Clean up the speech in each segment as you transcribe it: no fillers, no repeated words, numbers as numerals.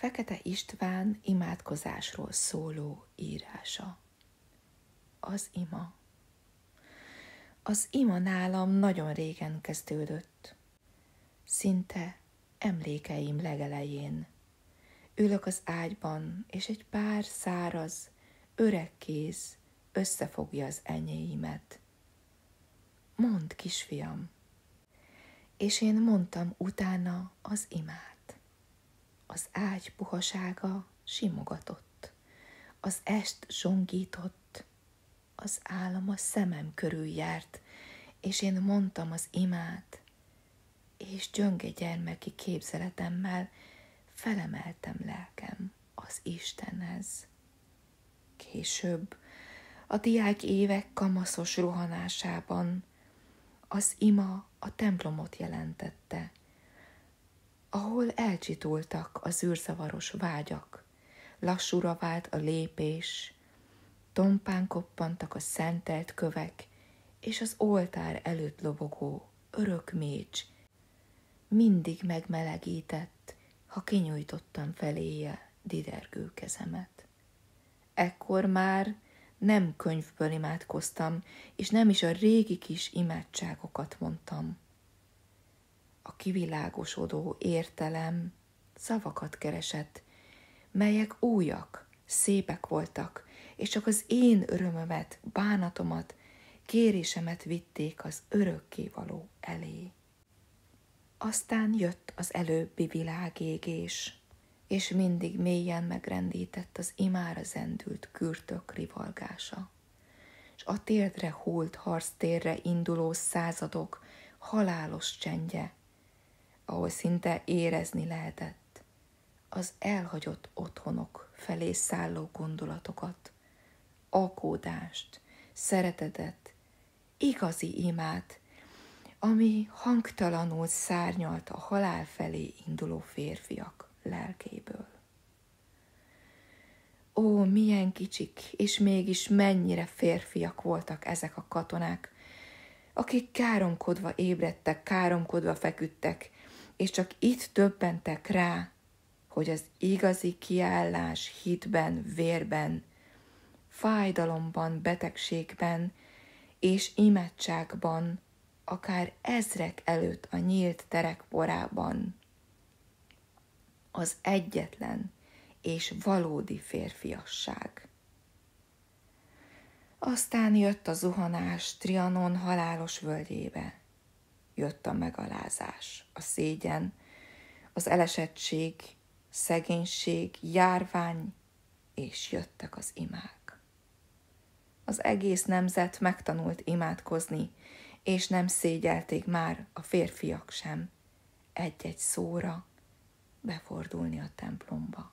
Fekete István imádkozásról szóló írása. Az ima. Az ima nálam nagyon régen kezdődött. Szinte emlékeim legelején. Ülök az ágyban, és egy pár száraz, öreg kéz összefogja az enyéimet. Mondd, kisfiam! És én mondtam utána az imát. Az ágy puhasága simogatott, az est zsongított, az álom a szemem körül járt, és én mondtam az imát, és gyönge gyermeki képzeletemmel felemeltem lelkem az Istenhez. Később, a diák évek kamaszos rohanásában az ima a templomot jelentette, ahol elcsitultak az űrzavaros vágyak, lassúra vált a lépés, tompán koppantak a szentelt kövek, és az oltár előtt lobogó örök mécs mindig megmelegített, ha kinyújtottam feléje didergő kezemet. Ekkor már nem könyvből imádkoztam, és nem is a régi kis imádságokat mondtam. A kivilágosodó értelem szavakat keresett, melyek újak, szépek voltak, és csak az én örömömet, bánatomat, kérésemet vitték az örökkévaló elé. Aztán jött az előbbi világégés, és mindig mélyen megrendített az imára zendült kürtök rivalgása, és a térdre hult harctérre induló századok halálos csendje, ahol szinte érezni lehetett az elhagyott otthonok felé szálló gondolatokat, alkódást, szeretetet, igazi imát, ami hangtalanul szárnyalt a halál felé induló férfiak lelkéből. Ó, milyen kicsik, és mégis mennyire férfiak voltak ezek a katonák, akik káromkodva ébredtek, káromkodva feküdtek, és csak itt döbbentek rá, hogy az igazi kiállás hitben, vérben, fájdalomban, betegségben és imádságban, akár ezrek előtt a nyílt terek porában az egyetlen és valódi férfiasság. Aztán jött a zuhanás Trianon halálos völgyébe. Jött a megalázás, a szégyen, az elesettség, szegénység, járvány, és jöttek az imák. Az egész nemzet megtanult imádkozni, és nem szégyelték már a férfiak sem egy-egy szóra befordulni a templomba.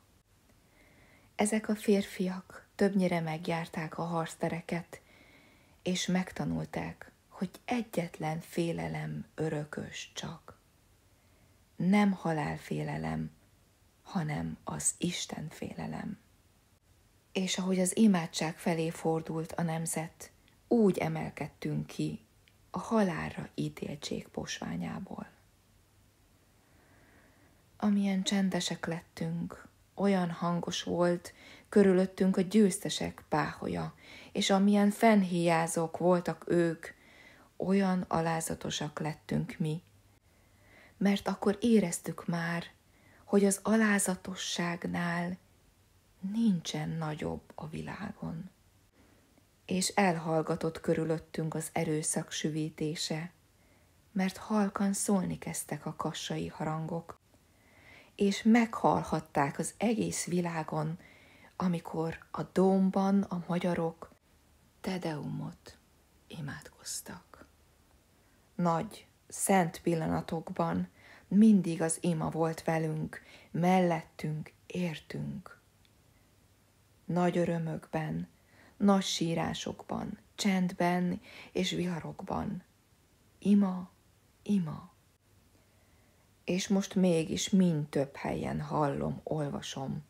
Ezek a férfiak többnyire megjárták a harctereket, és megtanulták, hogy egyetlen félelem örökös csak. Nem halálfélelem, hanem az Isten félelem. És ahogy az imádság felé fordult a nemzet, úgy emelkedtünk ki a halálra ítéltség posványából. Amilyen csendesek lettünk, olyan hangos volt körülöttünk a győztesek páholya, és amilyen fennhéjázók voltak ők, olyan alázatosak lettünk mi, mert akkor éreztük már, hogy az alázatosságnál nincsen nagyobb a világon. És elhallgatott körülöttünk az erőszak süvítése, mert halkan szólni kezdtek a kassai harangok, és meghallhatták az egész világon, amikor a dómban a magyarok Te Deumot imádkoztak. Nagy, szent pillanatokban mindig az ima volt velünk, mellettünk, értünk. Nagy örömökben, nagy sírásokban, csendben és viharokban. Ima, ima. És most mégis mind több helyen hallom, olvasom,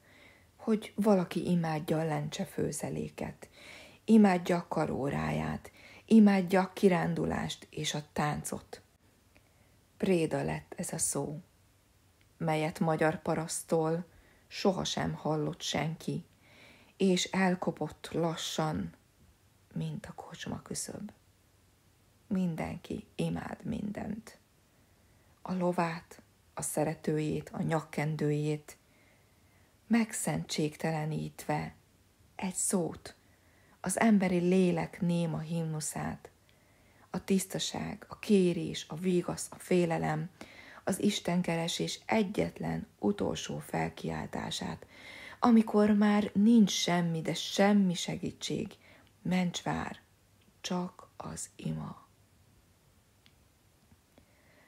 hogy valaki imádja a lencse főzeléket, imádja a karóráját, imádja a kirándulást és a táncot. Préda lett ez a szó, melyet magyar paraszttól, sohasem hallott senki, és elkopott lassan, mint a kocsma küszöb. Mindenki imád mindent. A lovát, a szeretőjét, a nyakkendőjét, megszentségtelenítve egy szót, az emberi lélek néma himnuszát, a tisztaság, a kérés, a vigasz, a félelem, az istenkeresés egyetlen utolsó felkiáltását, amikor már nincs semmi, de semmi segítség, mencsvár, csak az ima.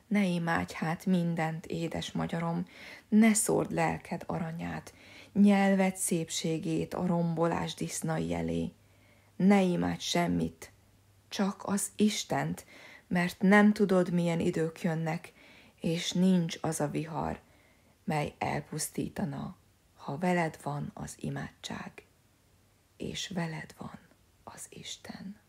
Ne imádj hát mindent, édes magyarom, ne szórd lelked aranyát, nyelved szépségét a rombolás disznai elé. Ne imádj semmit, csak az Istent, mert nem tudod, milyen idők jönnek, és nincs az a vihar, mely elpusztítana, ha veled van az imádság, és veled van az Isten.